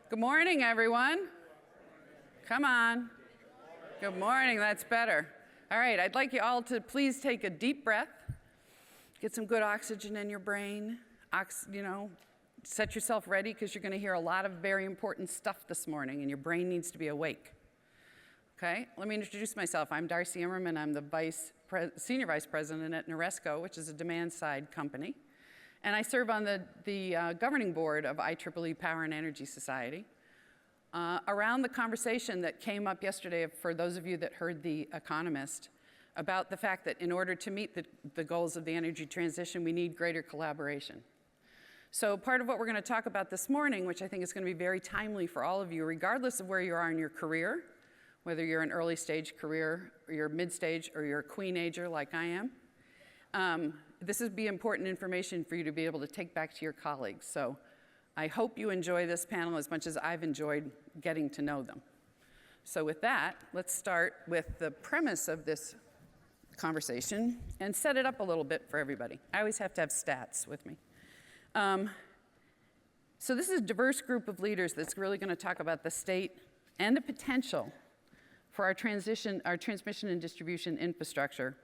Good morning, everyone. Come on. Good morning, that's better. All right, I'd like you all to please take a deep breath, get some good oxygen in your brain, set yourself ready because you're going to hear a lot of very important stuff this morning and your brain needs to be awake. Okay, let me introduce myself. I'm Darcy Immerman. I'm the Senior Vice President at Noresco, which is a demand-side company. And I serve on the governing board of IEEE Power and Energy Society. Around the conversation that came up yesterday, for those of you that heard The Economist, about the fact that in order to meet the goals of the energy transition, we need greater collaboration. So part of what we're going to talk about this morning, which I think is going to be very timely for all of you, regardless of where you are in your career, whether you're an early stage career, or you're mid-stage, or you're a queen-ager like I am, this would be important information for you to be able to take back to your colleagues. So I hope you enjoy this panel as much as I've enjoyed getting to know them. So with that, let's start with the premise of this conversation and set it up a little bit for everybody. I always have to have stats with me. So this is a diverse group of leaders that's really going to talk about the state and the potential for our transmission and distribution infrastructure.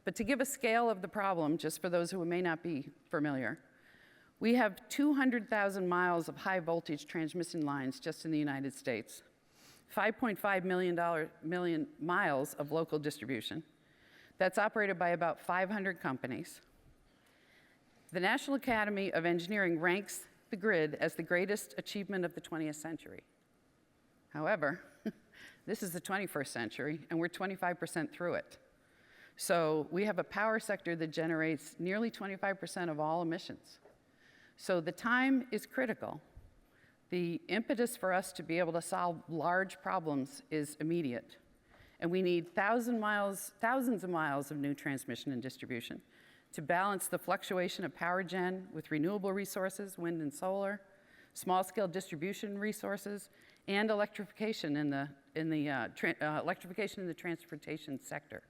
But to give a scale of the problem, just for those who may not be familiar, we have 200,000 miles of high voltage transmission lines just in the United States, 5.5 million miles of local distribution. That's operated by about 500 companies. The National Academy of Engineering ranks the grid as the greatest achievement of the 20th century. However, this is the 21st century, and we're 25% through it. So we have a power sector that generates nearly 25% of all emissions. So the time is critical. The impetus for us to be able to solve large problems is immediate. And we need thousands of miles of new transmission and distribution to balance the fluctuation of power gen with renewable resources, wind and solar, small-scale distribution resources, and electrification in the transportation sector.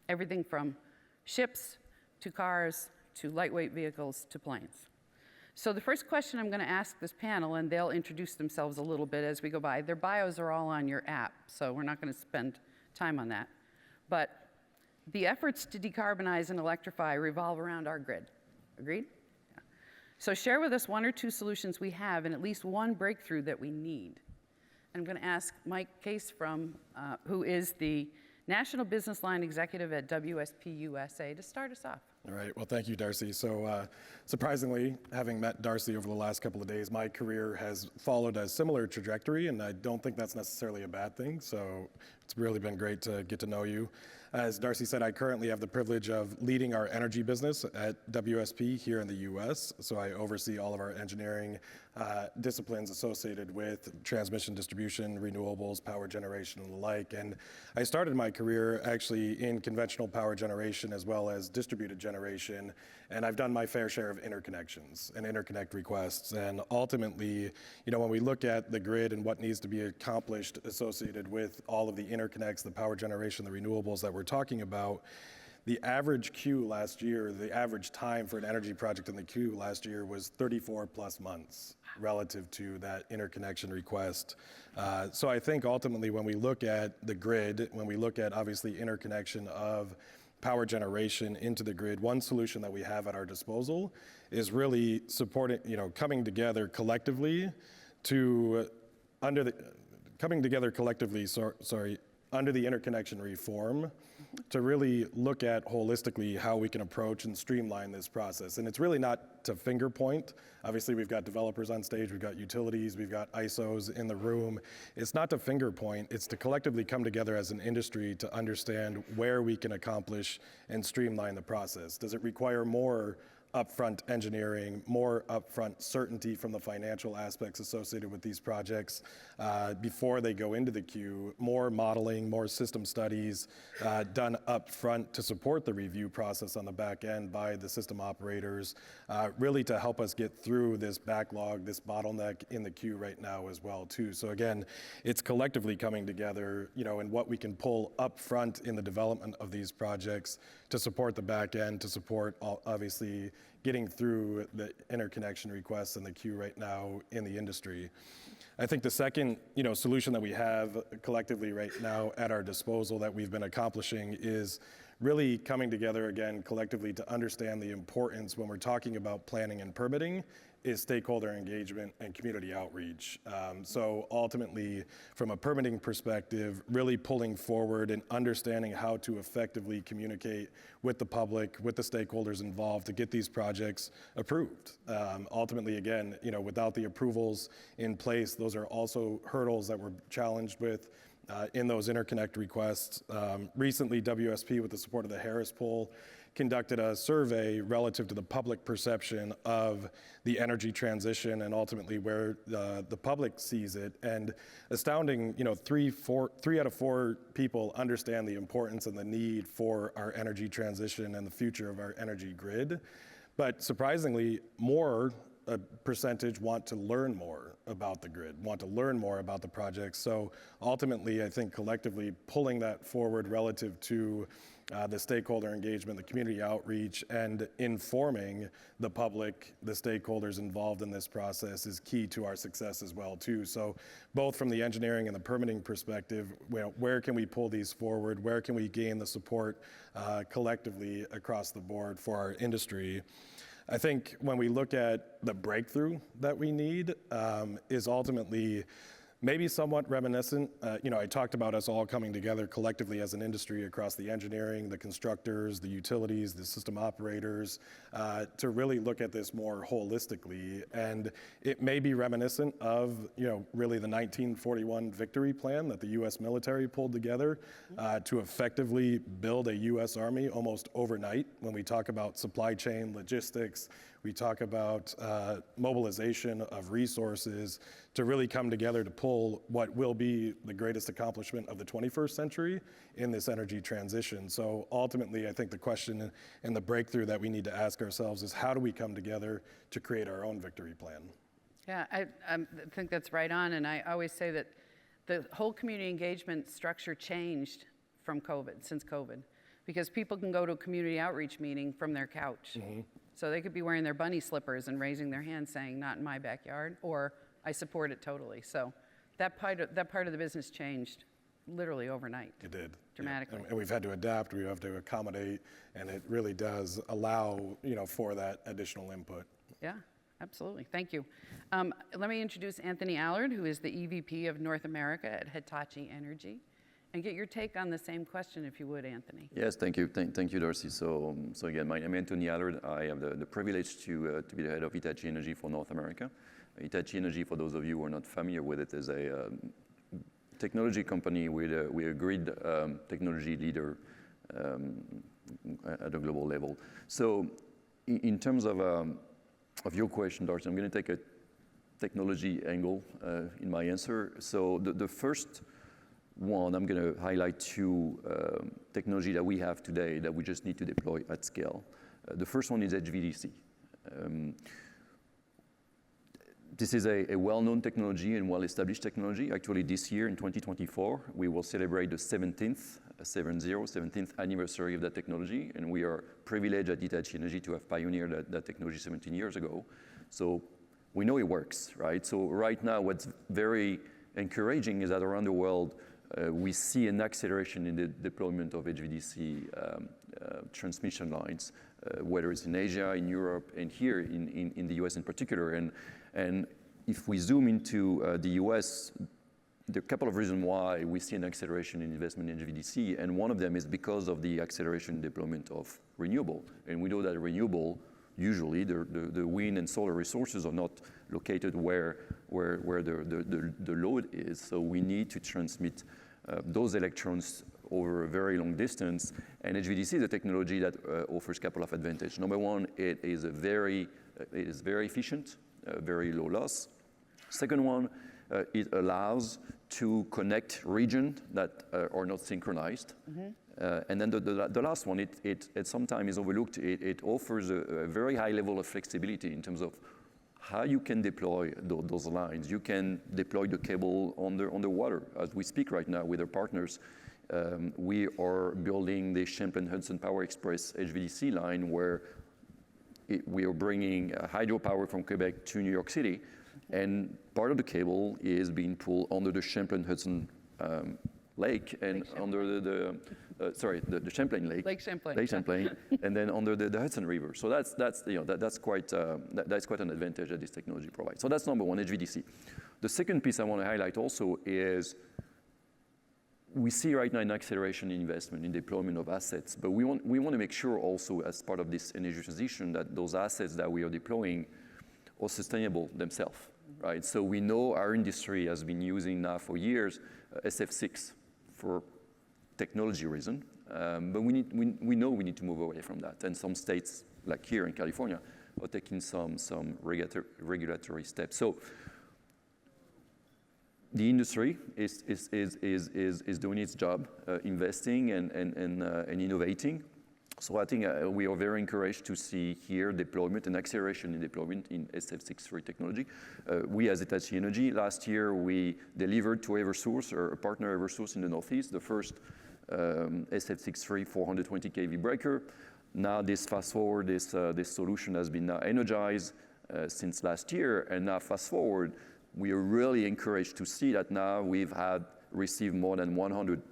Everything from ships to cars to lightweight vehicles to planes. So the first question I'm going to ask this panel, and they'll introduce themselves a little bit as we go by. Their bios are all on your app, so we're not going to spend time on that. But the efforts to decarbonize and electrify revolve around our grid. Agreed? Yeah. So share with us one or two solutions we have and at least one breakthrough that we need. I'm going to ask Mike Case who is the National Business Line Executive at WSP USA, to start us off. All right, well, thank you, Darcy. So surprisingly, having met Darcy over the last couple of days, my career has followed a similar trajectory, and I don't think that's necessarily a bad thing. So it's really been great to get to know you. As Darcy said, I currently have the privilege of leading our energy business at WSP here in the US. So I oversee all of our engineering disciplines associated with transmission, distribution, renewables, power generation, and the like. And I started my career actually in conventional power generation as well as distributed generation. And I've done my fair share of interconnections and interconnect requests. And ultimately, when we look at the grid and what needs to be accomplished associated with all of the interconnects, the power generation, the renewables that we're talking about, the average queue last year, the average time for an energy project in the queue last year was 34 plus months relative to that interconnection request. So I think ultimately when we look at the grid, when we look at obviously interconnection of power generation into the grid, one solution that we have at our disposal is really supporting, coming together collectively under the interconnection reform to really look at holistically how we can approach and streamline this process. And it's really not to finger point. Obviously, we've got developers on stage, we've got utilities, we've got ISOs in the room. It's not to finger point, it's to collectively come together as an industry to understand where we can accomplish and streamline the process. Does it require more upfront engineering, more upfront certainty from the financial aspects associated with these projects before they go into the queue, more modeling, more system studies done upfront to support the review process on the back end by the system operators, really to help us get through this backlog, this bottleneck in the queue right now as well too. So again, it's collectively coming together, and what we can pull upfront in the development of these projects to support the back end, to support obviously getting through the interconnection requests and the queue right now in the industry. I think the second, solution that we have collectively right now at our disposal that we've been accomplishing is really coming together again collectively to understand the importance when we're talking about planning and permitting is stakeholder engagement and community outreach. So ultimately, from a permitting perspective, really pulling forward and understanding how to effectively communicate with the public, with the stakeholders involved to get these projects approved. Ultimately, again, without the approvals in place, those are also hurdles that we're challenged with in those interconnect requests. Recently, WSP, with the support of the Harris Poll, conducted a survey relative to the public perception of the energy transition and ultimately where the public sees it. And astounding, 3 out of 4 people understand the importance and the need for our energy transition and the future of our energy grid. But surprisingly, more a percentage want to learn more about the grid, want to learn more about the project. So ultimately, I think collectively pulling that forward relative to the stakeholder engagement, the community outreach, and informing the public, the stakeholders involved in this process is key to our success as well too. So both from the engineering and the permitting perspective, where can we pull these forward? Where can we gain the support collectively across the board for our industry? I think when we look at the breakthrough that we need is ultimately maybe somewhat reminiscent. I talked about us all coming together collectively as an industry across the engineering, the constructors, the utilities, the system operators, to really look at this more holistically. And it may be reminiscent of, really the 1941 victory plan that the U.S. military pulled together to effectively build a U.S. Army almost overnight. When we talk about supply chain logistics, we talk about mobilization of resources to really come together to pull what will be the greatest accomplishment of the 21st century in this energy transition. So ultimately, I think the question and the breakthrough that we need to ask ourselves is how do we come together to create our own victory plan? Yeah, I think that's right on. And I always say that the whole community engagement structure changed since COVID, because people can go to a community outreach meeting from their couch. Mm-hmm. So they could be wearing their bunny slippers and raising their hand saying, not in my backyard, or I support it totally. So that part of the business changed literally overnight. It did. Dramatically. Yeah. And we've had to adapt, we have to accommodate, and it really does allow, for that additional input. Yeah, absolutely. Thank you. Let me introduce Anthony Allard, who is the EVP of North America at Hitachi Energy, and get your take on the same question, if you would, Anthony. Yes, thank you. Thank you, Darcy. So again, my name is Anthony Allard. I have the privilege to be the head of Hitachi Energy for North America. Hitachi Energy, for those of you who are not familiar with it, is a technology company with a grid technology leader at a global level. So in terms of your question, Darcy, I'm going to take a technology angle in my answer. So the first one, I'm going to highlight 2 technology that we have today that we just need to deploy at scale. The first one is HVDC. This is a well-known technology and well-established technology. Actually, this year in 2024, we will celebrate the 17th anniversary of that technology, and we are privileged at Hitachi Energy to have pioneered that technology 17 years ago. So we know it works, right? So right now, what's very encouraging is that around the world, we see an acceleration in the deployment of HVDC transmission lines, whether it's in Asia, in Europe, and here in the US in particular. And if we zoom into the US, there are a couple of reasons why we see an acceleration in investment in HVDC, and one of them is because of the acceleration in deployment of renewable. And we know that renewable, usually the wind and solar resources are not located where the load is, so we need to transmit those electrons over a very long distance, and HVDC is a technology that offers a couple of advantages. Number one, it is very efficient, very low loss. Second one, it allows to connect regions that are not synchronized. Mm-hmm. And then the last one, it sometimes is overlooked. It offers a very high level of flexibility in terms of how you can deploy those lines. You can deploy the cable underwater. As we speak right now with our partners, we are building the Champlain Hudson Power Express HVDC line where we are bringing hydropower from Quebec to New York City, and part of the cable is being pulled under the Champlain-Hudson Lake and under the Champlain Lake. Lake Champlain. Lake Champlain, and then under the Hudson River. So that's quite an advantage that this technology provides. So that's number one, HVDC. The second piece I want to highlight also is we see right now an acceleration in investment in deployment of assets, but we want to make sure also as part of this energy transition that those assets that we are deploying are sustainable themselves, right? So we know our industry has been using now for years SF6 for technology reason, but we know we need to move away from that. And some states, like here in California, are taking some regulatory steps. So the industry is doing its job, investing and innovating. So I think we are very encouraged to see here deployment and acceleration in deployment in SF6 technology. We as Hitachi Energy, last year we delivered to Eversource, or a partner Eversource in the Northeast, the first SF6 420 kV breaker. Now this fast forward, this solution has been now energized since last year, and now fast forward, we are really encouraged to see that now we've received more than 100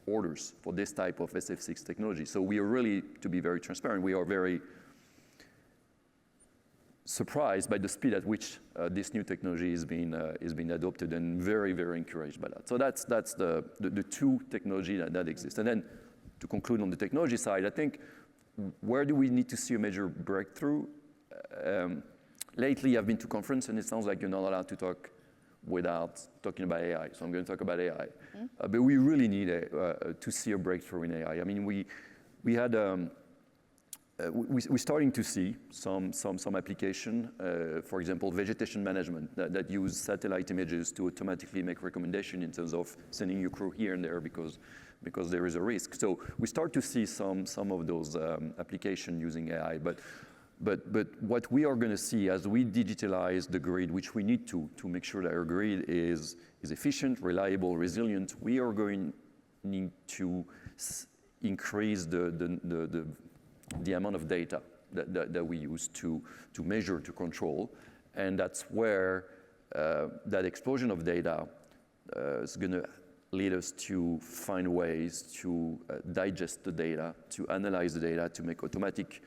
orders for this type of SF6 technology. So we are really, to be very transparent, we are very surprised by the speed at which this new technology is being adopted, and very, very encouraged by that. So that's the two technology that exist. And then to conclude on the technology side, I think where do we need to see a major breakthrough? Lately, I've been to conference, and it sounds like you're not allowed to talk without talking about AI. So I'm going to talk about AI. But we really need to see a breakthrough in AI. I mean, we're starting to see some application, for example, vegetation management that use satellite images to automatically make recommendation in terms of sending your crew here and there because there is a risk. So we start to see some of those applications using AI. But what we are going to see as we digitalize the grid, which we need to make sure that our grid is efficient, reliable, resilient, we are going to need to increase the amount of data that we use to measure, to control. And that's where that explosion of data is going to lead us to find ways to digest the data, to analyze the data, to make automatic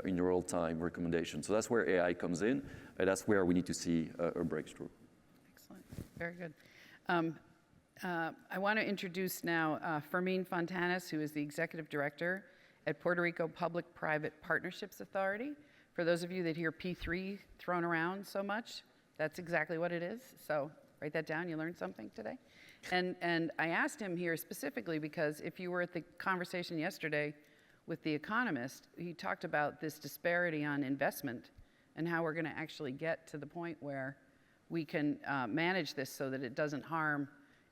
in real time recommendations. So that's where AI comes in, and that's where we need to see a breakthrough. Excellent, very good. I want to introduce now Fermín Fontanes, who is the Executive Director at Puerto Rico Public-Private Partnerships Authority. For those of you that hear P3 thrown around so much, that's exactly what it is. So write that down, you learned something today. And I asked him here specifically because if you were at the conversation yesterday with The Economist, he talked about this disparity on investment and how we're going to actually get to the point where we can manage this so that it doesn't harm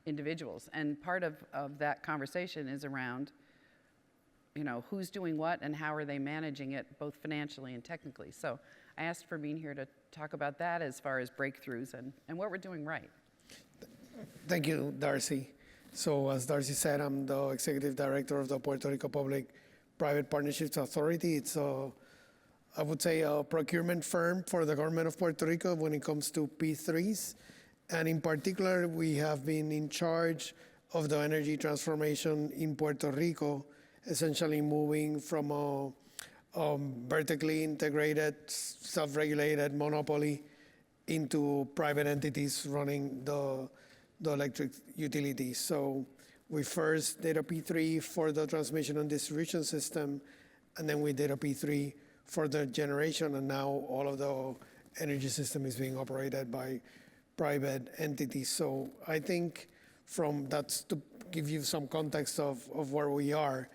individuals. And part of that conversation is around, you know, who's doing what and how are they managing it, both financially and technically. So I asked Fermín here to talk about that as far as breakthroughs and what we're doing right. Thank you, Darcy. So as Darcy said, I'm the Executive Director of the Puerto Rico Public-Private Partnerships Authority. It's I would say a procurement firm for the government of Puerto Rico when it comes to P3s. And in particular, we have been in charge of the energy transformation in Puerto Rico, essentially moving from a vertically integrated, self-regulated monopoly into private entities running the electric utilities. So we first did a P3 for the transmission and distribution system, and then we did a P3 for the generation, and now all of the energy system is being operated by private entities. So I think that's to give you some context of where we are.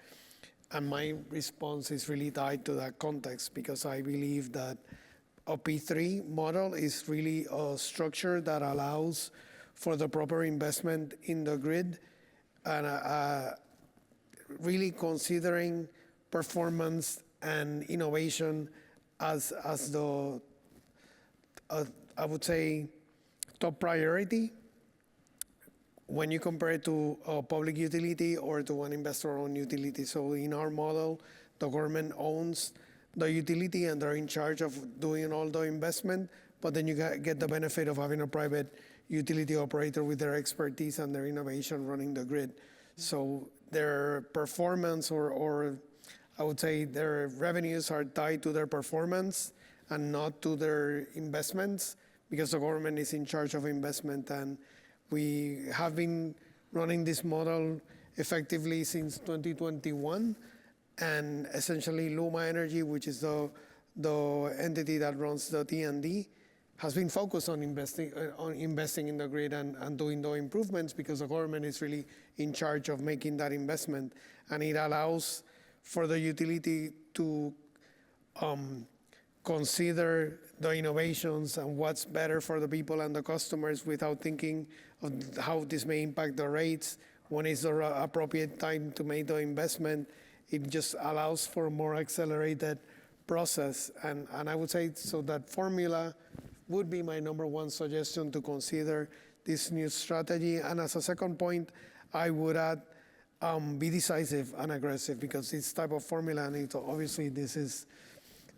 And my response is really tied to that context because I believe that a P3 model is really a structure that allows for the proper investment in the grid and really considering performance and innovation as the, I would say, top priority when you compare it to a public utility or to an investor-owned utility. So in our model, the government owns the utility and they're in charge of doing all the investment, but then you get the benefit of having a private utility operator with their expertise and their innovation running the grid. So their performance, or I would say their revenues are tied to their performance and not to their investments, because the government is in charge of investment. And we have been running this model effectively since 2021. And essentially Luma Energy, which is the entity that runs the T&D, has been focused on investing in the grid and doing the improvements, because the government is really in charge of making that investment. And it allows for the utility to consider the innovations and what's better for the people and the customers without thinking of how this may impact the rates, when is the appropriate time to make the investment. It just allows for a more accelerated process. And I would say, so that formula would be my number one suggestion to consider this new strategy. And as a second point, I would add, be decisive and aggressive, because this type of formula, and obviously this is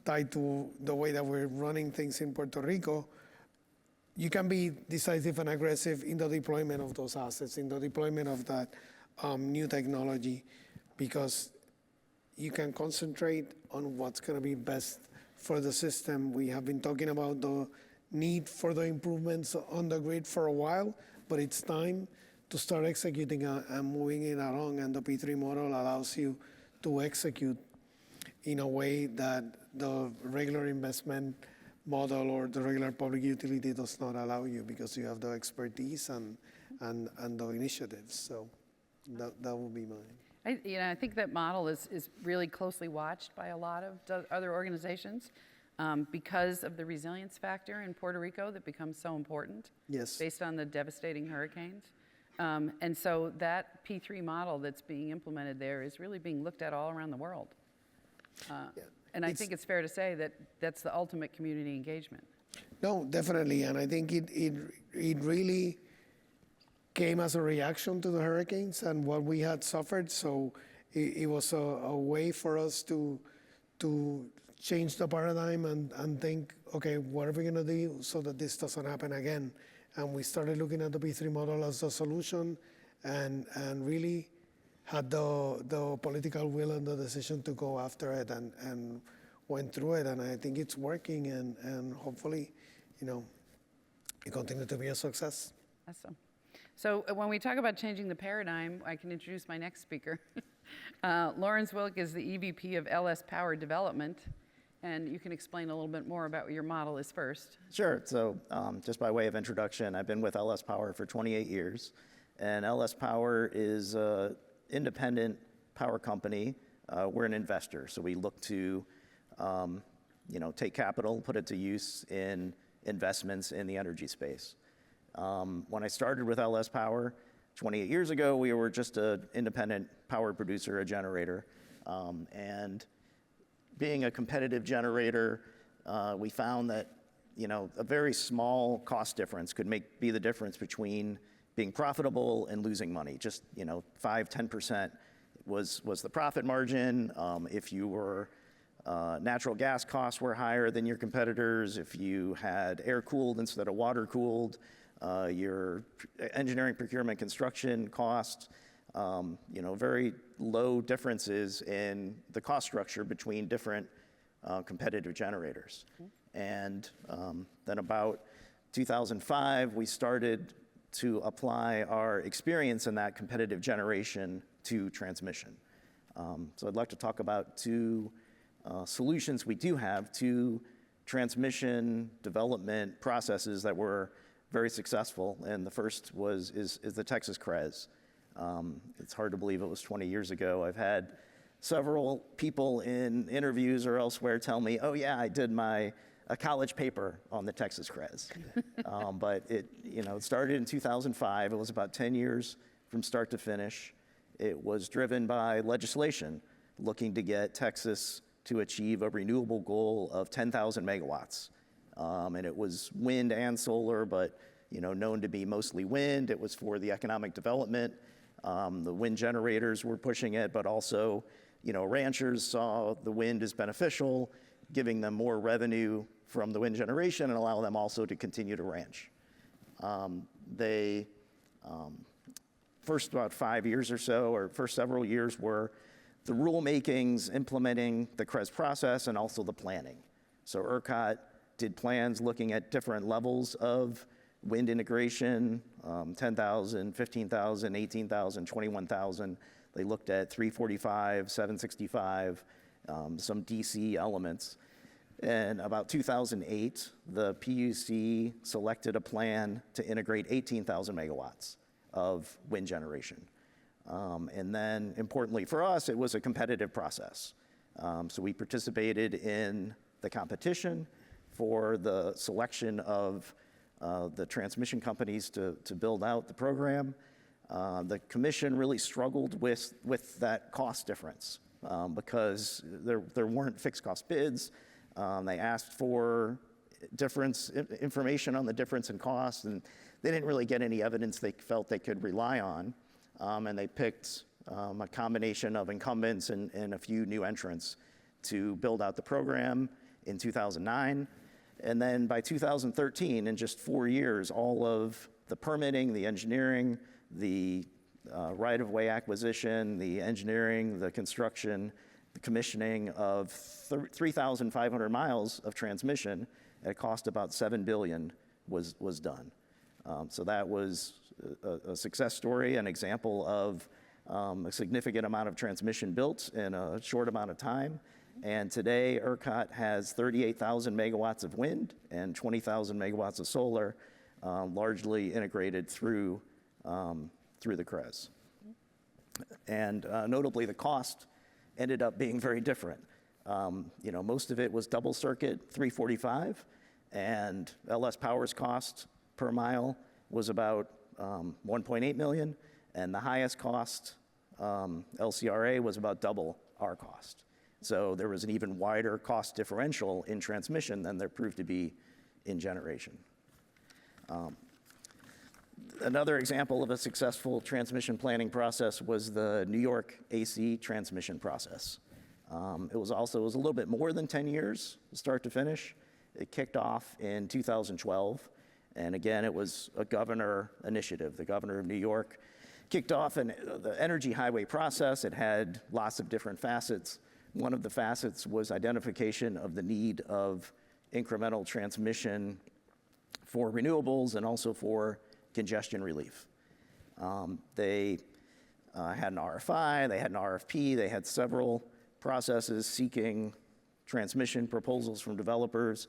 tied to the way that we're running things in Puerto Rico, you can be decisive and aggressive in the deployment of those assets, in the deployment of that new technology, because you can concentrate on what's going to be best for the system. We have been talking about the need for the improvements on the grid for a while, but it's time to start executing and moving it along. And the P3 model allows you to execute in a way that the regular investment model or the regular public utility does not allow you, because you have the expertise and the initiatives. So that would be mine. I think that model is really closely watched by a lot of other organizations because of the resilience factor in Puerto Rico that becomes so important. Yes. Based on the devastating hurricanes. And so that P3 model that's being implemented there is really being looked at all around the world. And I think it's fair to say that that's the ultimate community engagement. No, definitely. And I think it really came as a reaction to the hurricanes and what we had suffered. So it was a way for us to change the paradigm and think, okay, what are we going to do so that this doesn't happen again? And we started looking at the P3 model as a solution, and really had the political will and the decision to go after it, and went through it. And I think it's working, and hopefully, it continues to be a success. Awesome. So when we talk about changing the paradigm, I can introduce my next speaker. Lawrence Wilk is the EVP of LS Power Development, and you can explain a little bit more about what your model is first. Sure. So just by way of introduction, I've been with LS Power for 28 years, and LS Power is an independent power company. We're an investor, so we look to take capital, put it to use in investments in the energy space. When I started with LS Power 28 years ago, we were just an independent power producer, a generator. And being a competitive generator, we found that a very small cost difference could be the difference between being profitable and losing money. Just 5-10% was the profit margin. If you were natural gas costs were higher than your competitors, if you had air cooled instead of water cooled, your engineering, procurement, construction costs, very low differences in the cost structure between different competitive generators. And then about 2005, we started to apply our experience in that competitive generation to transmission. So I'd like to talk about two solutions we do have, two transmission development processes that were very successful. And the first is the Texas CREZ. It's hard to believe it was 20 years ago. I've had several people in interviews or elsewhere tell me, oh yeah, I did a college paper on the Texas CREZ. But it started in 2005. It was about 10 years from start to finish. It was driven by legislation looking to get Texas to achieve a renewable goal of 10,000 megawatts. And it was wind and solar, but known to be mostly wind. It was for the economic development. The wind generators were pushing it, but also ranchers saw the wind as beneficial. giving them more revenue from the wind generation and allow them also to continue to ranch. They first about 5 years or so, or first several years, were the rulemakings implementing the CREZ process and also the planning. So ERCOT did plans looking at different levels of wind integration, 10,000, 15,000, 18,000, 21,000. They looked at 345, 765, some DC elements. In about 2008, the PUC selected a plan to integrate 18,000 megawatts of wind generation. And then, importantly for us, it was a competitive process. So we participated in the competition for the selection of the transmission companies to build out the program. The commission really struggled with that cost difference because there weren't fixed cost bids. They asked for information on the difference in cost, and they didn't really get any evidence they felt they could rely on. And they picked a combination of incumbents and a few new entrants to build out the program in 2009. And then by 2013, in just 4 years, all of the permitting, the engineering, the right-of-way acquisition, the engineering, the construction, the commissioning of 3,500 miles of transmission at a cost about $7 billion was done. So that was a success story, an example of a significant amount of transmission built in a short amount of time. And today, ERCOT has 38,000 megawatts of wind and 20,000 megawatts of solar, largely integrated through the CREZ. And notably, the cost ended up being very different. Most of it was double circuit 345, and LS Power's cost per mile was about 1.8 million, and the highest cost, LCRA, was about double our cost. So there was an even wider cost differential in transmission than there proved to be in generation. Another example of a successful transmission planning process was the New York AC transmission process. It was a little bit more than 10 years, start to finish. It kicked off in 2012. And again, it was a governor initiative. The governor of New York kicked off the energy highway process. It had lots of different facets. One of the facets was identification of the need of incremental transmission for renewables and also for congestion relief. They had an RFI, they had an RFP, they had several processes seeking transmission proposals from developers.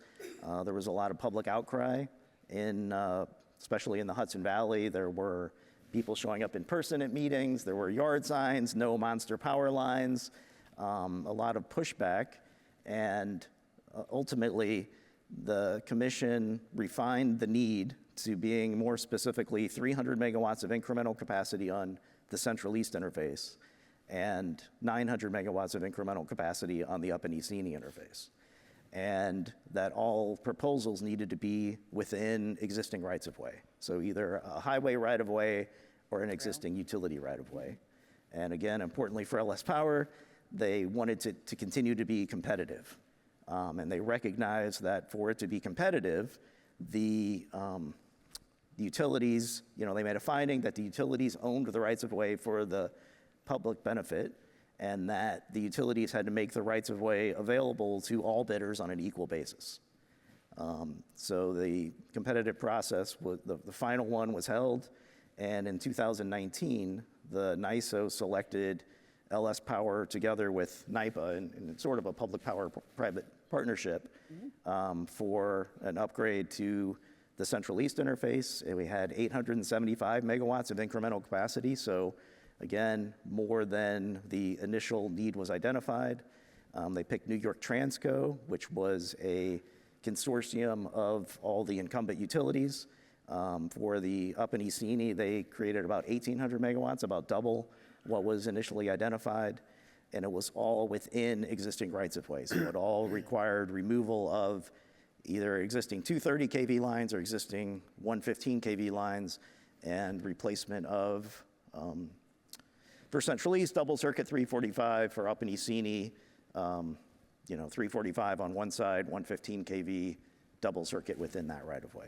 There was a lot of public outcry, especially in the Hudson Valley. There were people showing up in person at meetings, there were yard signs, no monster power lines, a lot of pushback, and ultimately the commission refined the need to being more specifically 300 megawatts of incremental capacity on the Central East interface and 900 megawatts of incremental capacity on the Up and East Eney interface. And that all proposals needed to be within existing rights-of-way. So either a highway right-of-way or an existing utility right-of-way. And again, importantly for LS Power, they wanted to continue to be competitive. And they recognized that for it to be competitive, the utilities, they made a finding that the utilities owned the rights-of-way for the public benefit, and that the utilities had to make the rights-of-way available to all bidders on an equal basis. So the competitive process, the final one was held, and in 2019, the NYISO selected LS Power together with NYPA in sort of a public-power-private partnership for an upgrade to the Central East interface. And we had 875 megawatts of incremental capacity, so again, more than the initial need was identified. They picked New York Transco, which was a consortium of all the incumbent utilities. For the Up and East Eney, they created about 1,800 megawatts, about double what was initially identified, and it was all within existing rights-of-way. So it all required removal of either existing 230 kV lines or existing 115 kV lines, and replacement of, for Central East, double circuit 345, for Up and East Eney, 345 on one side, 115 kV double circuit within that right of way.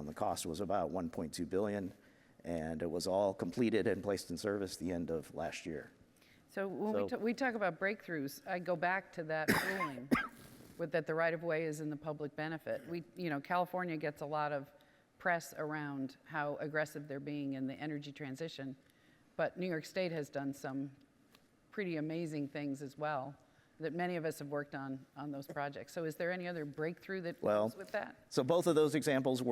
The cost was about 1.2 billion, and it was all completed and placed in service the end of last year. So when we talk about breakthroughs, I go back to that ruling that the right-of-way is in the public benefit. California gets a lot of press around how aggressive they're being in the energy transition, but New York State has done some pretty amazing things as well that many of us have worked on those projects. So is there any other breakthrough that comes with that? So both of those examples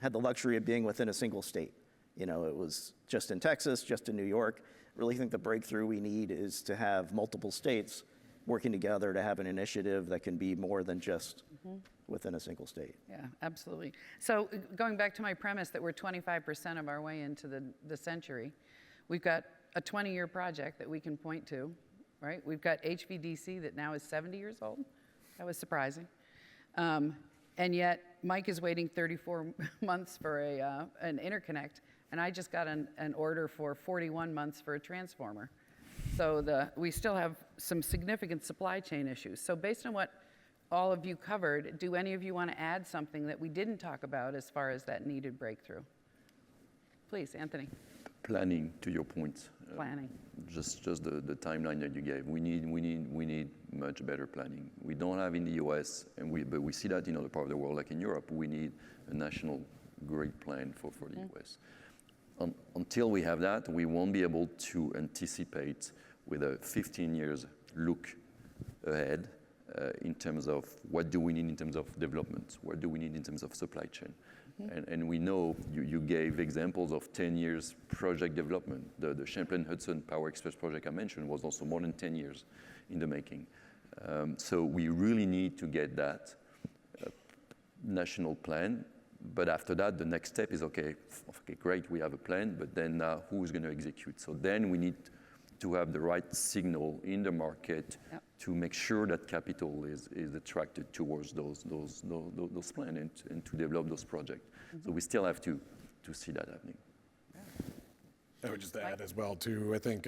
had the luxury of being within a single state. It was just in Texas, just in New York. Really think the breakthrough we need is to have multiple states working together to have an initiative that can be more than just within a single state. Yeah, absolutely. So going back to my premise that we're 25% of our way into the century, we've got a 20-year project that we can point to, right? We've got HVDC that now is 70 years old. That was surprising. And yet Mike is waiting 34 months for an interconnect, and I just got an order for 41 months for a transformer. So we still have some significant supply chain issues. So based on what all of you covered, do any of you want to add something that we didn't talk about as far as that needed breakthrough? Please, Anthony. Planning, to your point. Planning. Just the timeline that you gave. We need much better planning. We don't have in the U.S., but we see that in other parts of the world, like in Europe. We need a national grid plan for the U.S. Until we have that, we won't be able to anticipate with a 15 years look ahead in terms of what do we need in terms of development, what do we need in terms of supply chain. And we know you gave examples of 10 years project development. The Champlain Hudson Power Express project I mentioned was also more than 10 years in the making. So we really need to get that national plan. But after that, the next step is, okay, great, we have a plan, but then now who's going to execute? So then we need to have the right signal in the market to make sure that capital is attracted towards those plans and to develop those projects. So we still have to see that happening. I would just add as well, too, I think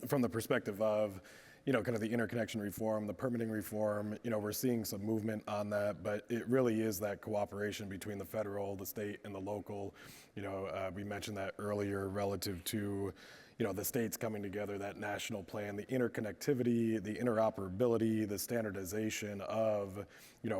from the perspective of, kind of the interconnection reform, the permitting reform, we're seeing some movement on that, but it really is that cooperation between the federal, the state, and the local. We mentioned that earlier relative to, the states coming together, that national plan, the interconnectivity, the interoperability, the standardization of,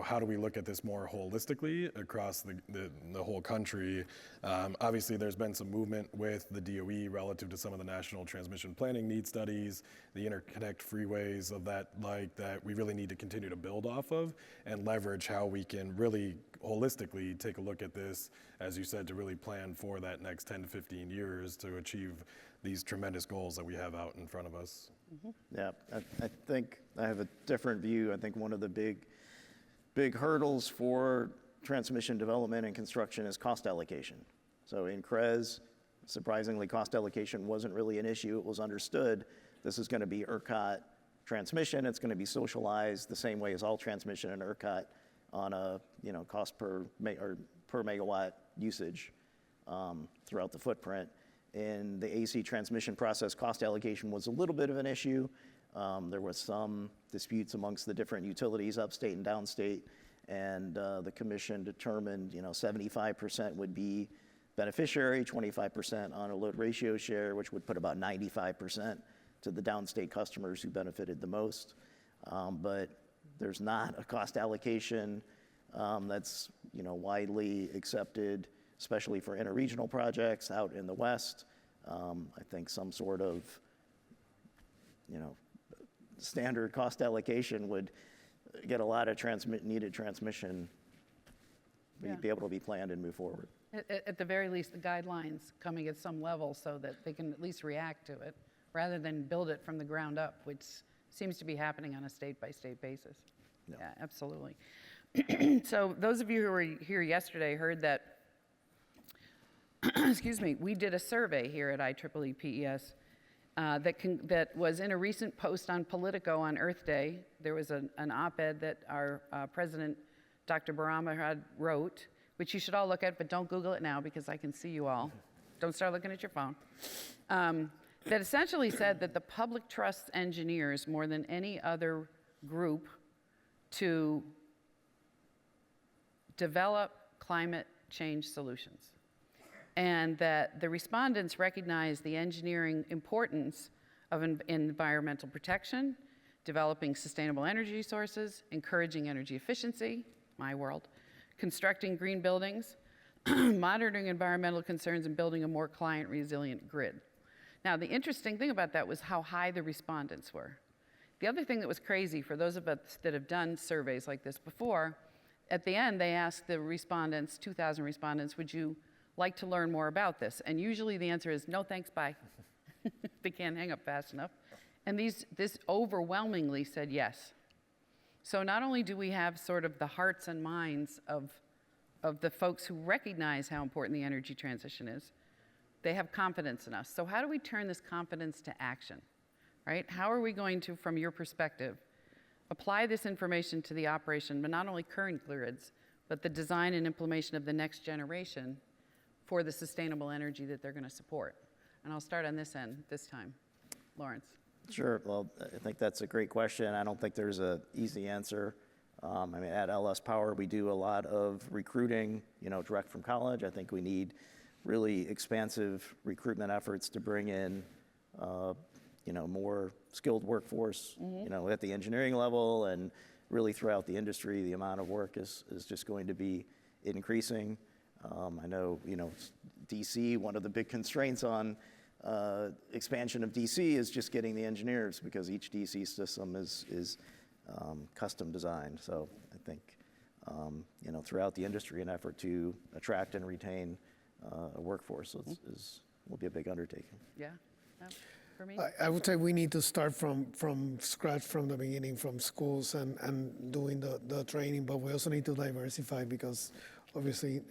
how do we look at this more holistically across the whole country. Obviously, there's been some movement with the DOE relative to some of the national transmission planning need studies, the interconnect freeways of that we really need to continue to build off of and leverage how we can really holistically take a look at this, as you said, to really plan for that next 10 to 15 years to achieve these tremendous goals that we have out in front of us. Yeah, I think I have a different view. I think one of the big hurdles for transmission development and construction is cost allocation. So in CREZ, surprisingly, cost allocation wasn't really an issue. It was understood this is going to be ERCOT transmission. It's going to be socialized the same way as all transmission in ERCOT on a cost per megawatt usage throughout the footprint. In the AC transmission process, cost allocation was a little bit of an issue. There was some disputes amongst the different utilities, upstate and downstate, and the commission determined 75% would be beneficiary, 25% on a load ratio share, which would put about 95% to the downstate customers who benefited the most. But there's not a cost allocation that's widely accepted, especially for interregional projects out in the West. I think some sort of, standard cost allocation would get a lot of needed transmission be able to be planned and move forward. At the very least, the guidelines coming at some level so that they can at least react to it, rather than build it from the ground up, which seems to be happening on a state-by-state basis. Yeah, absolutely. So those of you who were here yesterday heard that excuse me, we did a survey here at IEEE PES that was in a recent post on Politico on Earth Day. There was an op-ed that our president, Dr. Barama, wrote, which you should all look at, but don't Google it now because I can see you all. Don't start looking at your phone. That essentially said that the public trusts engineers more than any other group to develop climate change solutions. And that the respondents recognize the engineering importance of environmental protection, developing sustainable energy sources, encouraging energy efficiency, my world, constructing green buildings, monitoring environmental concerns, and building a more client-resilient grid. Now, the interesting thing about that was how high the respondents were. The other thing that was crazy for those of us that have done surveys like this before, at the end, they asked the respondents, 2,000 respondents, would you like to learn more about this? And usually the answer is, no, thanks, bye. They can't hang up fast enough. And this overwhelmingly said yes. So not only do we have sort of the hearts and minds of the folks who recognize how important the energy transition is, they have confidence in us. So how do we turn this confidence to action, right? How are we going to, from your perspective, apply this information to the operation, but not only current grids, but the design and implementation of the next generation for the sustainable energy that they're going to support? And I'll start on this end this time. Lawrence. Sure. Well, I think that's a great question. I don't think there's an easy answer. I mean, at LS Power, we do a lot of recruiting, direct from college. I think we need really expansive recruitment efforts to bring in, more skilled workforce, at the engineering level and really throughout the industry. The amount of work is just going to be increasing. I know, DC, one of the big constraints on expansion of DC is just getting the engineers because each DC system is custom designed. So I think, throughout the industry, an effort to attract and retain a workforce will be a big undertaking. Yeah. For me? I would say we need to start from scratch from the beginning, from schools and doing the training, but we also need to diversify because obviously,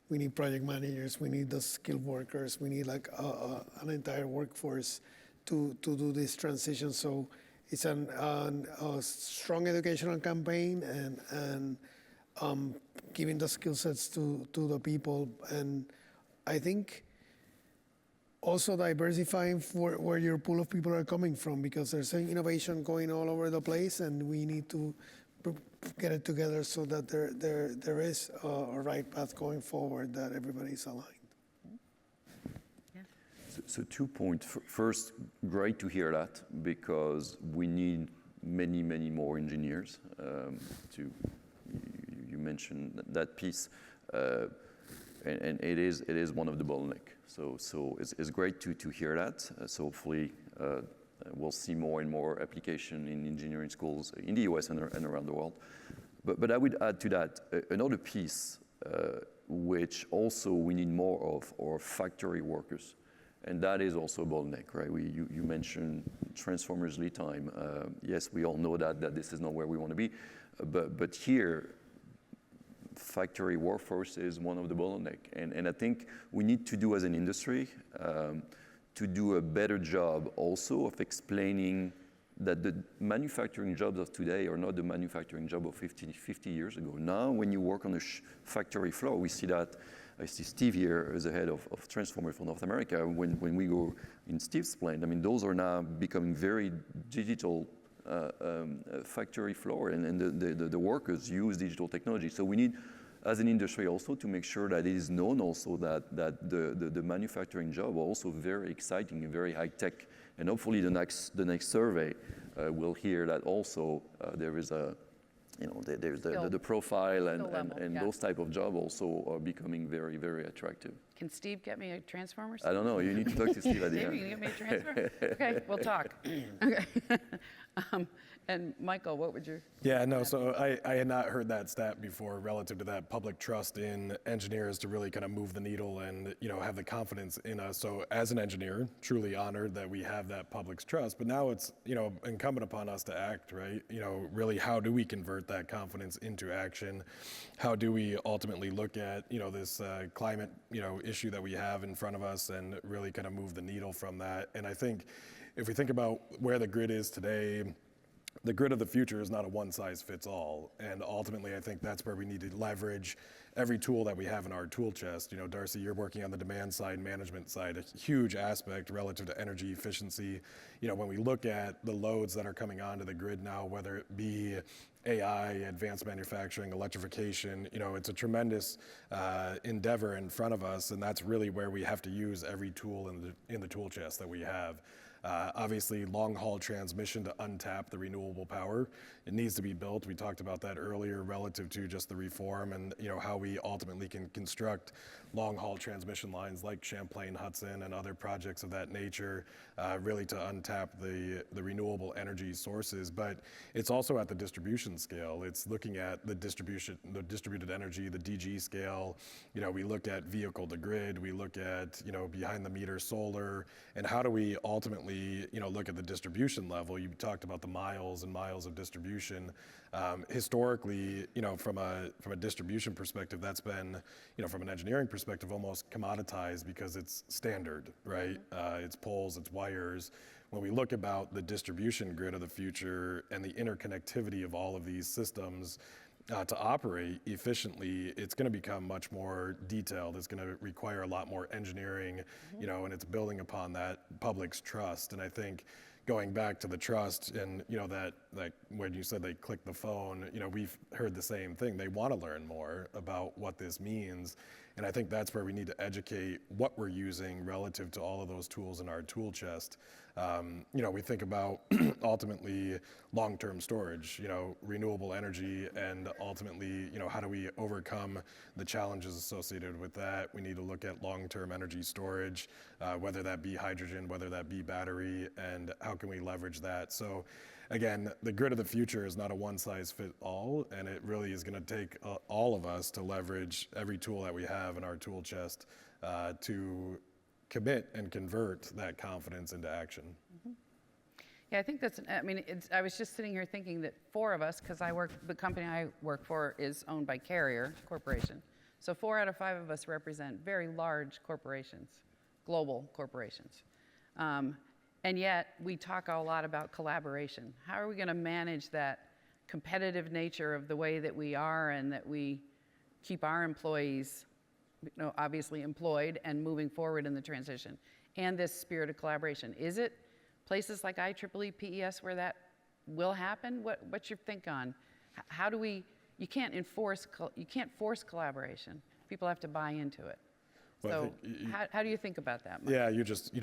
we need project managers, we need the skilled workers, we need like an entire workforce to do this transition. So it's a strong educational campaign and giving the skill sets to the people. And I think also diversifying for where your pool of people are coming from, because there's an innovation going all over the place, and we need to get it together so that there is a right path going forward, that everybody's aligned. So 2 points. First, great to hear that, because we need many, many more engineers. You mentioned that piece, and it is one of the bottleneck. So it's great to hear that. So hopefully we'll see more and more application in engineering schools in the US and around the world. But I would add to that another piece, which also we need more of, are factory workers. And that is also a bottleneck, right? You mentioned transformers lead time. Yes, we all know that this is not where we want to be. But here, factory workforce is one of the bottleneck. And I think we need to do as an industry to do a better job also of explaining that the manufacturing jobs of today are not the manufacturing job of 50 years ago. Now, when you work on a factory floor, we see that. I see Steve here as the head of Transformer for North America. When we go in Steve's plant, I mean, those are now becoming very digital factory floor, and the workers use digital technology. So we need, as an industry, also to make sure that it is known also that the manufacturing job are also very exciting and very high tech. And hopefully the next survey will hear that also there is a, there's the profile and those type of job also are becoming very, very attractive. Can Steve get me a transformer? I don't know. You need to talk to Steve at the Steve, end. you can get me a transformer? Okay, we'll talk. Okay. And Michael, what would you? Yeah, no, so I had not heard that stat before relative to that public trust in engineers to really kind of move the needle and, have the confidence in us. So as an engineer, truly honored that we have that public's trust, but now it's, incumbent upon us to act, right? Really, how do we convert that confidence into action? How do we ultimately look at, this climate, issue that we have in front of us and really kind of move the needle from that? And I think if we think about where the grid is today, the grid of the future is not a one-size-fits-all, and ultimately I think that's where we need to leverage every tool that we have in our tool chest. Darcy, you're working on the demand side, management side, a huge aspect relative to energy efficiency. When we look at the loads that are coming onto the grid now, whether it be AI, advanced manufacturing, electrification. It's a tremendous endeavor in front of us, and that's really where we have to use every tool in the tool chest that we have. Obviously, long-haul transmission to untap the renewable power, it needs to be built. We talked about that earlier relative to just the reform and how we ultimately can construct long-haul transmission lines like Champlain Hudson and other projects of that nature, really to untap the renewable energy sources. But it's also at the distribution scale. It's looking at the distributed energy, the DG scale. We look at vehicle to grid. We look at behind the meter solar, and how do we ultimately look at the distribution level. You talked about the miles and miles of distribution. Historically, from a distribution perspective, that's been, from an engineering perspective, almost commoditized because it's standard, right? It's poles, it's wires. When we look about the distribution grid of the future and the interconnectivity of all of these systems to operate efficiently, it's going to become much more detailed. It's going to require a lot more engineering, and it's building upon that public's trust. And I think going back to the trust and that, like when you said they click the phone, we've heard the same thing. They want to learn more about what this means, and I think that's where we need to educate what we're using relative to all of those tools in our tool chest. We think about ultimately long-term storage, renewable energy, and ultimately, how do we overcome the challenges associated with that? We need to look at long-term energy storage, whether that be hydrogen, whether that be battery, and how can we leverage that? So again, the grid of the future is not a one-size-fits-all, and it really is going to take all of us to leverage every tool that we have in our tool chest to commit and convert that confidence into action. Yeah, I think I was just sitting here thinking that 4 of us, because the company I work for is owned by Carrier Corporation. So 4 out of 5 of us represent very large corporations, global corporations. And yet we talk a lot about collaboration. How are we going to manage that competitive nature of the way that we are and that we keep our employees obviously employed and moving forward in the transition, and this spirit of collaboration? Is it places like IEEE, PES where that will happen? What's your think on? How do we? You can't force collaboration. People have to buy into it. Well, So how do you think about that, Mike? Yeah, you just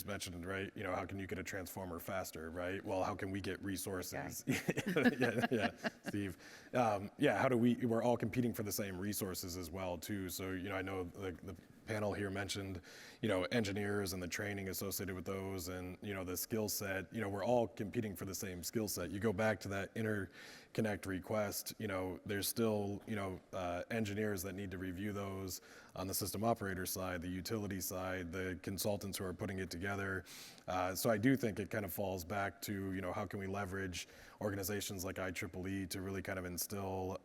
mentioned, right? How can you get a transformer faster, right? Well, how can we get resources? Yeah, Steve. How do we're all competing for the same resources as well, too. So, I know the panel here mentioned, engineers and the training associated with those and, the skill set. We're all competing for the same skill set. You go back to that interconnect request, there's still, engineers that need to review those on the system operator side, the utility side, the consultants who are putting it together. So I do think it kind of falls back to, how can we leverage organizations like IEEE to really kind of instill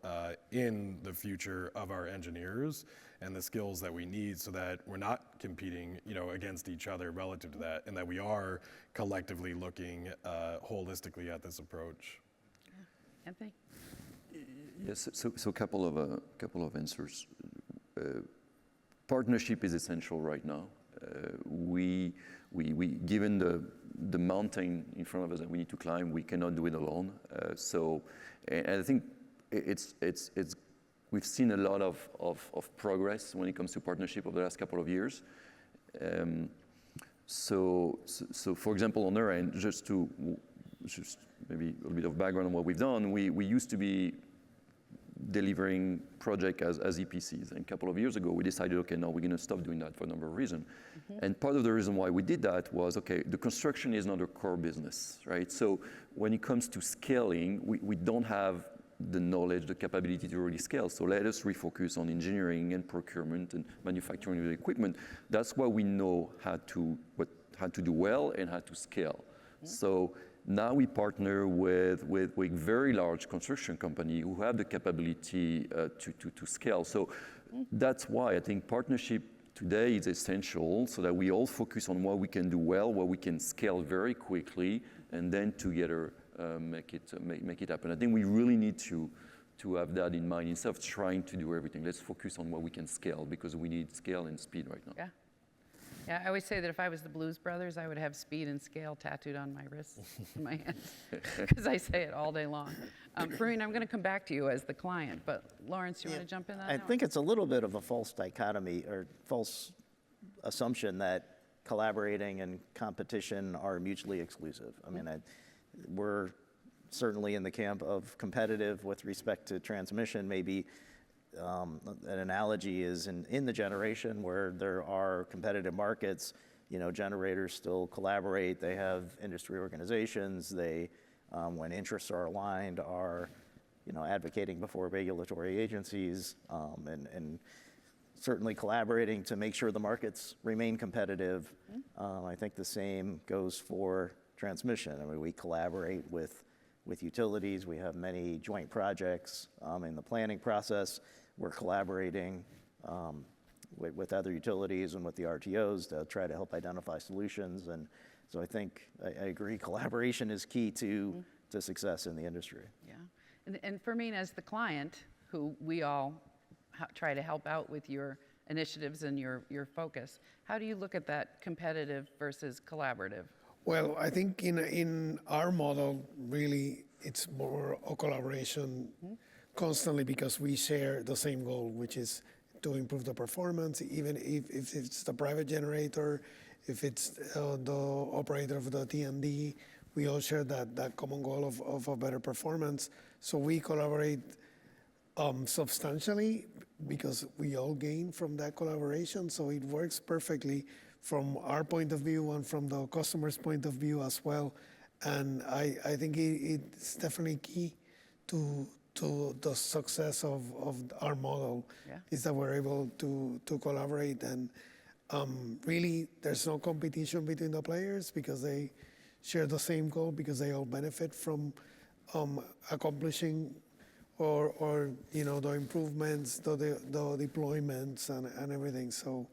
in the future of our engineers and the skills that we need so that we're not competing, against each other relative to that, and that we are collectively looking holistically at this approach. Anthony? Yes, so a couple of answers. Partnership is essential right now. We given the mountain in front of us that we need to climb, we cannot do it alone. And I think we've seen a lot of progress when it comes to partnership over the last couple of years. So for example, on our end, just maybe a little bit of background on what we've done, we used to be delivering project as EPCs. And a couple of years ago, we decided, okay, now we're going to stop doing that for a number of reasons. And part of the reason why we did that was, okay, the construction is not a core business, right? So when it comes to scaling, we don't have the knowledge, the capability to really scale. So let us refocus on engineering and procurement and manufacturing of the equipment. That's what we know how to do well and how to scale. So now we partner with very large construction company who have the capability to scale. So that's why I think partnership today is essential, so that we all focus on what we can do well, what we can scale very quickly, and then together make it happen. I think we really need to have that in mind instead of trying to do everything. Let's focus on what we can scale, because we need scale and speed right now. Yeah. Yeah, I always say that if I was the Blues Brothers, I would have speed and scale tattooed on my wrists and my hands, because I say it all day long. Fareen, I'm going to come back to you as the client, but Lawrence, you want to jump in on I that? think it's a little bit of a false dichotomy or false assumption that collaborating and competition are mutually exclusive. I mean, we're certainly in the camp of competitive with respect to transmission. Maybe an analogy is in the generation where there are competitive markets, you know, generators still collaborate. They have industry organizations. They, when interests are aligned, are, you know, advocating before regulatory agencies and certainly collaborating to make sure the markets remain competitive. I think the same goes for transmission. I mean, we collaborate with utilities. We have many joint projects in the planning process. We're collaborating with other utilities and with the RTOs to try to help identify solutions. And so I think I agree, collaboration is key to success in the industry. Yeah, and for me, as the client, who we all try to help out with your initiatives and your focus, how do you look at that competitive versus collaborative? Well, I think in our model, really, it's more a collaboration constantly because we share the same goal, which is to improve the performance, even if it's the private generator, if it's the operator of the T&D, we all share that common goal of a better performance. So we collaborate substantially because we all gain from that collaboration. So it works perfectly from our point of view and from the customer's point of view as well. And I think it's definitely key to the success of our model is that we're able to collaborate. And really, there's no competition between the players because they share the same goal, because they all benefit from accomplishing or you know, the improvements, the deployments and everything. So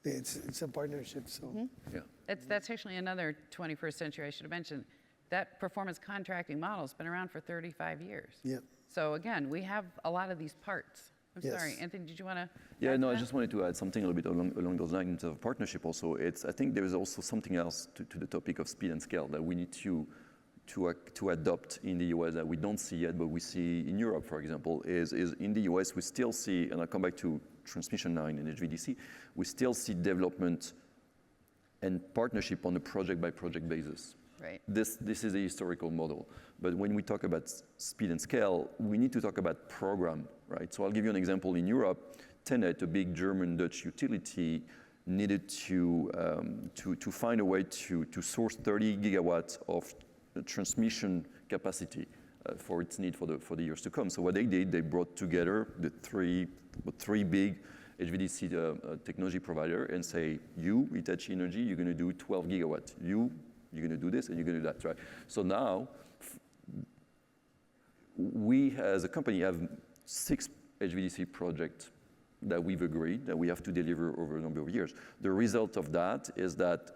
it's a partnership. So Yeah. That's actually another 21st century I should have mentioned. That performance contracting model has been around for 35 years. yeah. So again, we have a lot of these parts. I'm Yes. sorry, Anthony, did you want to? Yeah, no, I just wanted to add something a little bit along those lines of partnership also. I think there is also something else to the topic of speed and scale that we need to adopt in the US that we don't see yet, but we see in Europe, for example, is in the US we still see, and I'll come back to transmission line and HVDC, we still see development and partnership on a project-by-project basis. Right. This is a historical model. But when we talk about speed and scale, we need to talk about program, right? So I'll give you an example. In Europe, TenneT, a big German-Dutch utility, needed to find a way to source 30 gigawatts of transmission capacity for its need for the years to come. So what they did, they brought together the three big HVDC technology provider and say, you, Hitachi Energy, you're going to do 12 gigawatts. You're going to do this and you're going to do that, right? So now, we as a company have 6 HVDC projects that we've agreed that we have to deliver over a number of years. The result of that is that,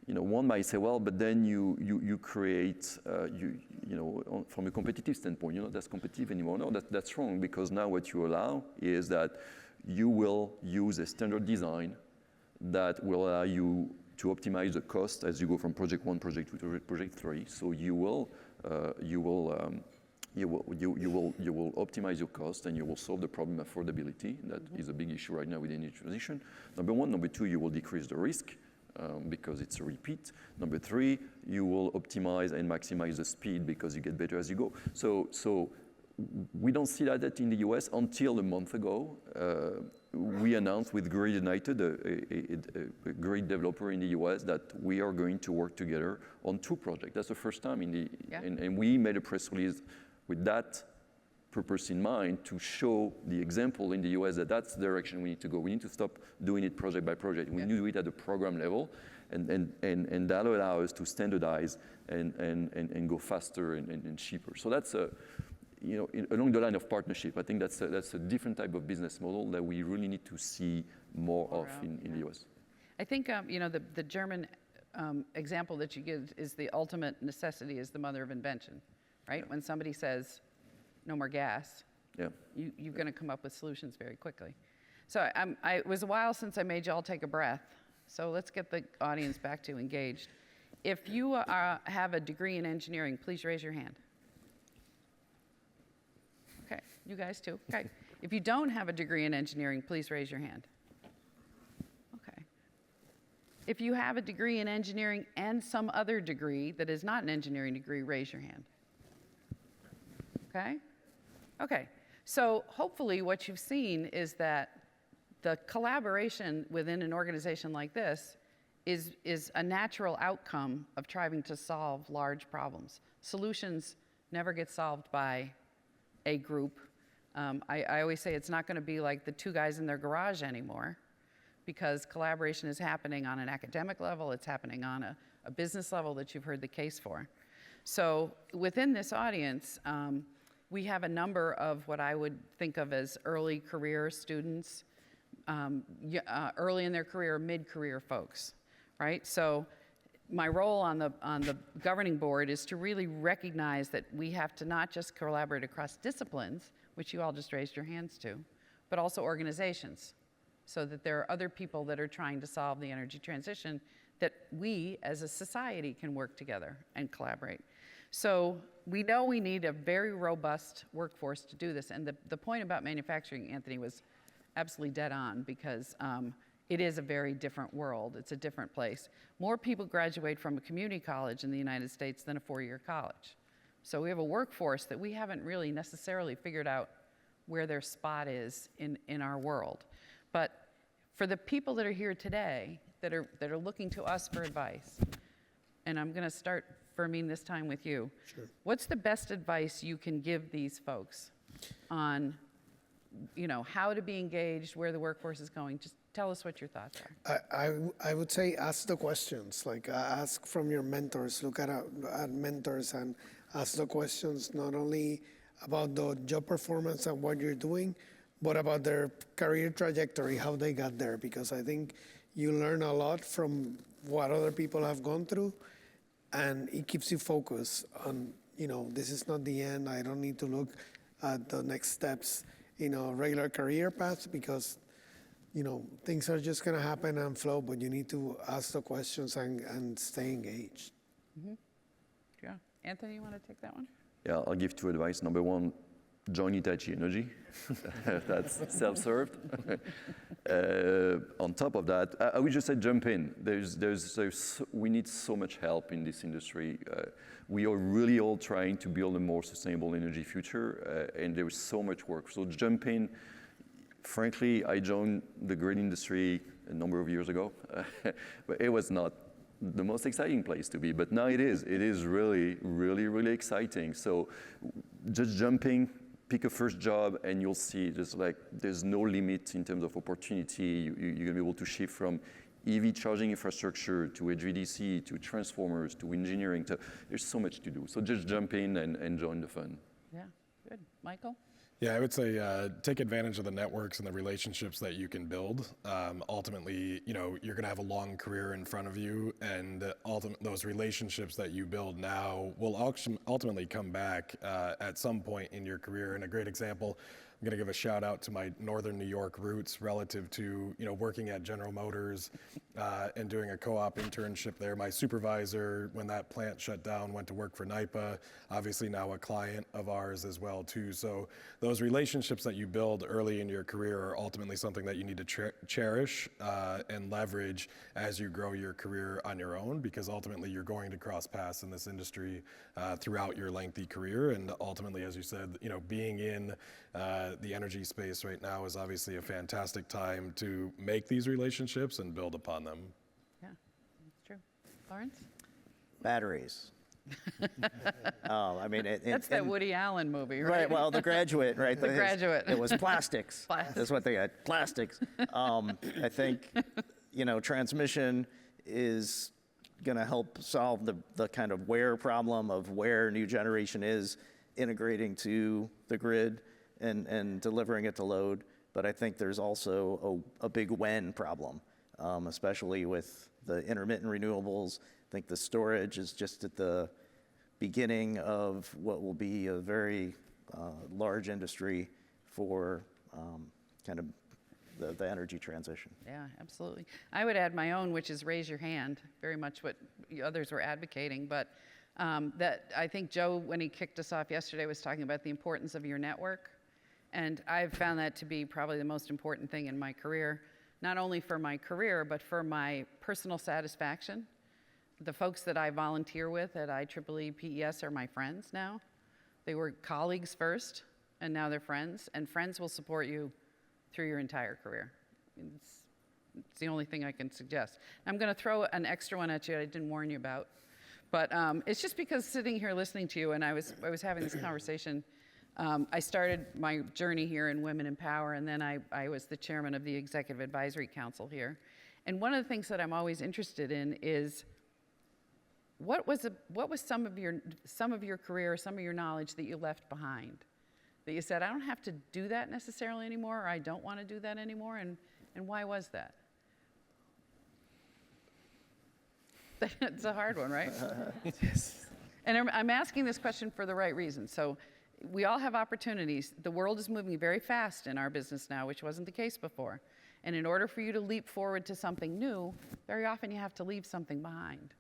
you know, one might say, well, but then you create, you know, from a competitive standpoint, you're not as competitive anymore. No, that's wrong, because now what you allow is that you will use a standard design that will allow you to optimize the cost as you go from project 1, project 2 to project 3. So you will optimize your cost and you will solve the problem of affordability. That is a big issue right now with energy transition. Number 1. Number 2, you will decrease the risk because it's a repeat. Number 3, you will optimize and maximize the speed because you get better as you go. So we don't see that in the US until a month ago. We announced with Grid United, a grid developer in the US, that we are going to work together on 2 projects. That's the first time and we made a press release with that purpose in mind to show the example in the US that that's the direction we need to go. We need to stop doing it project by project. We need to do it at the program level, and that will allow us to standardize and go faster and cheaper. So that's you know, along the line of partnership. I think that's a different type of business model that we really need to see more of in the US. I think, you know, the German example that you give is the ultimate necessity is the mother of invention, right? When somebody says, no more gas, you're going to come up with solutions very quickly. So it was a while since I made you all take a breath. So let's get the audience back to engaged. If you have a degree in engineering, please raise your hand. Okay, you guys too. Okay. If you don't have a degree in engineering, please raise your hand. Okay. If you have a degree in engineering and some other degree that is not an engineering degree, raise your hand. Okay? Okay. So hopefully what you've seen is that the collaboration within an organization like this is a natural outcome of trying to solve large problems. Solutions never get solved by a group. I always say it's not going to be like the two guys in their garage anymore, because collaboration is happening on an academic level, it's happening on a business level that you've heard the case for. So within this audience, we have a number of what I would think of as early career students, early in their career, mid-career folks, right? So my role on the governing board is to really recognize that we have to not just collaborate across disciplines, which you all just raised your hands to, but also organizations, so that there are other people that are trying to solve the energy transition that we as a society can work together and collaborate. So we know we need a very robust workforce to do this. And the point about manufacturing, Anthony, was absolutely dead on, because it is a very different world. It's a different place. More people graduate from a community college in the United States than a four-year college. So we have a workforce that we haven't really necessarily figured out where their spot is in our world. But for the people that are here today, that are looking to us for advice, and I'm going to start, Fermín, this time with you. Sure. What's the best advice you can give these folks on, how to be engaged, where the workforce is going? Just tell us what your thoughts are. I would say ask the questions, like ask from your mentors, look at mentors and ask the questions not only about the job performance and what you're doing, but about their career trajectory, how they got there, because I think you learn a lot from what other people have gone through, and it keeps you focused on, this is not the end. I don't need to look at the next steps in a regular career path, because things are just going to happen and flow, but you need to ask the questions and stay engaged. Mm-hmm. Yeah. Anthony, you want to take that one? Yeah, I'll give two advice. Number one, join Hitachi Energy. That's self-served. On top of that, I would just say jump in. We need so much help in this industry. We are really all trying to build a more sustainable energy future, and there is so much work. So jump in. Frankly, I joined the grid industry a number of years ago, but it was not the most exciting place to be, but now it is. It is really, really, really exciting. So just jumping, pick a first job, and you'll see there's no limit in terms of opportunity. You're going to be able to shift from EV charging infrastructure to HVDC to transformers to engineering. There's so much to do. So just jump in and join the fun. Yeah, good. Michael? Yeah, I would say take advantage of the networks and the relationships that you can build. Ultimately, you're going to have a long career in front of you, and those relationships that you build now will ultimately come back at some point in your career. And a great example, I'm going to give a shout out to my Northern New York roots relative to working at General Motors and doing a co-op internship there. My supervisor, when that plant shut down, went to work for NYPA, obviously now a client of ours as well too. So those relationships that you build early in your career are ultimately something that you need to cherish and leverage as you grow your career on your own, because ultimately you're going to cross paths in this industry throughout your lengthy career. And ultimately, as you said, being in the energy space right now is obviously a fantastic time to make these relationships and build upon them. Yeah, that's true. Lawrence? Batteries. That's that Woody Allen movie, right? Right. Well, The Graduate, right? The Graduate. It was plastics. That's what they had. Plastics. I think, transmission is going to help solve the kind of where problem of where new generation is integrating to the grid and delivering it to load. But I think there's also a big when problem, especially with the intermittent renewables. I think the storage is just at the beginning of what will be a very large industry for kind of the energy transition. Yeah, absolutely. I would add my own, which is raise your hand, very much what others were advocating. But that I think Joe, when he kicked us off yesterday, was talking about the importance of your network. And I've found that to be probably the most important thing in my career, not only for my career, but for my personal satisfaction. The folks that I volunteer with at IEEE PES are my friends now. They were colleagues first, and now they're friends. And friends will support you through your entire career. It's the only thing I can suggest. I'm going to throw an extra one at you I didn't warn you about. But it's just because sitting here listening to you, and I was having this conversation. I started my journey here in Women in Power, and then I was the chairman of the Executive Advisory Council here. And one of the things that I'm always interested in is what was some of your career, some of your knowledge that you left behind? That you said, I don't have to do that necessarily anymore, or I don't want to do that anymore, and why was that? It's a hard one, right? Yes. And I'm asking this question for the right reason. So we all have opportunities. The world is moving very fast in our business now, which wasn't the case before. And in order for you to leap forward to something new, very often you have to leave something behind.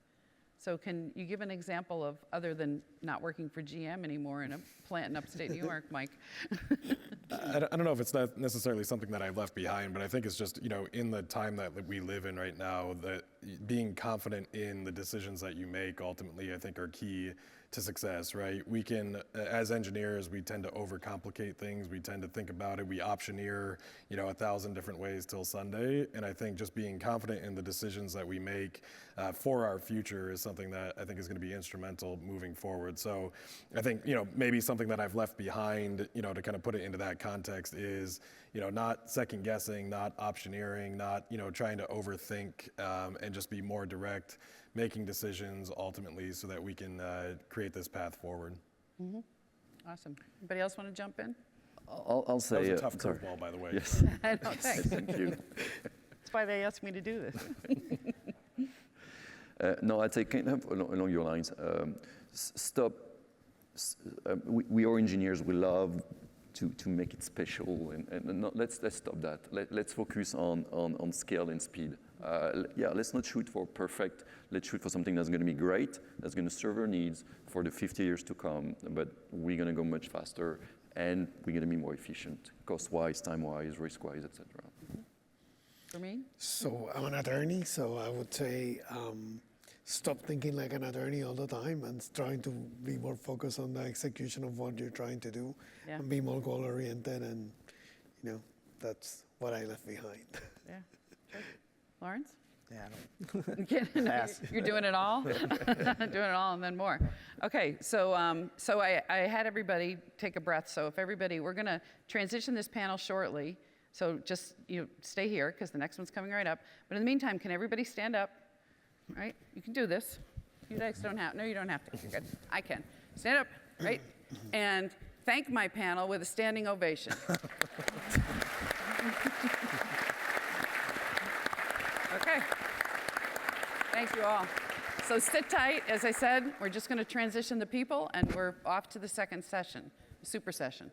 So can you give an example of, other than not working for GM anymore in a plant in upstate New York, Mike? I don't know if it's not necessarily something that I've left behind, but I think it's just, in the time that we live in right now, that being confident in the decisions that you make ultimately, I think, are key to success, right? We can, as engineers, we tend to overcomplicate things. We tend to think about it. We optioneer, 1,000 different ways till Sunday. And I think just being confident in the decisions that we make for our future is something that I think is going to be instrumental moving forward. So I think, maybe something that I've left behind, to kind of put it into that context is, not second guessing, not optioneering, not, trying to overthink and just be more direct, making decisions ultimately so that we can create this path forward. Mm-hmm. Awesome. Anybody else want to jump in? I'll say. That was a tough sorry. curveball, by the way. Yes. I know, thanks. Thank you. That's why they asked me to do this. No, I'd say kind of along your lines. Stop. We are engineers. We love to make it special, and not, let's stop that. Let's focus on scale and speed. Let's not shoot for perfect. Let's shoot for something that's going to be great, that's going to serve our needs for the 50 years to come. But we're going to go much faster, and we're going to be more efficient, cost-wise, time-wise, risk-wise, etc. For me? So I'm an attorney, so I would say stop thinking like an attorney all the time and trying to be more focused on the execution of what you're trying to do, Yeah. and be more goal-oriented, and that's what I left behind. Yeah. Sure. Lawrence? Yeah, No, you're doing it all? Doing it all and then more. Okay, so I had everybody take a breath. So if everybody, we're going to transition this panel shortly. So just stay here because the next one's coming right up. But in the meantime, can everybody stand up? Right? You can do this. You guys don't have, no, you don't have to. You're good. I can. Stand up, right? And thank my panel with a standing ovation. Okay. Thank you all. So sit tight. As I said, we're just going to transition the people, and we're off to the second session, super session.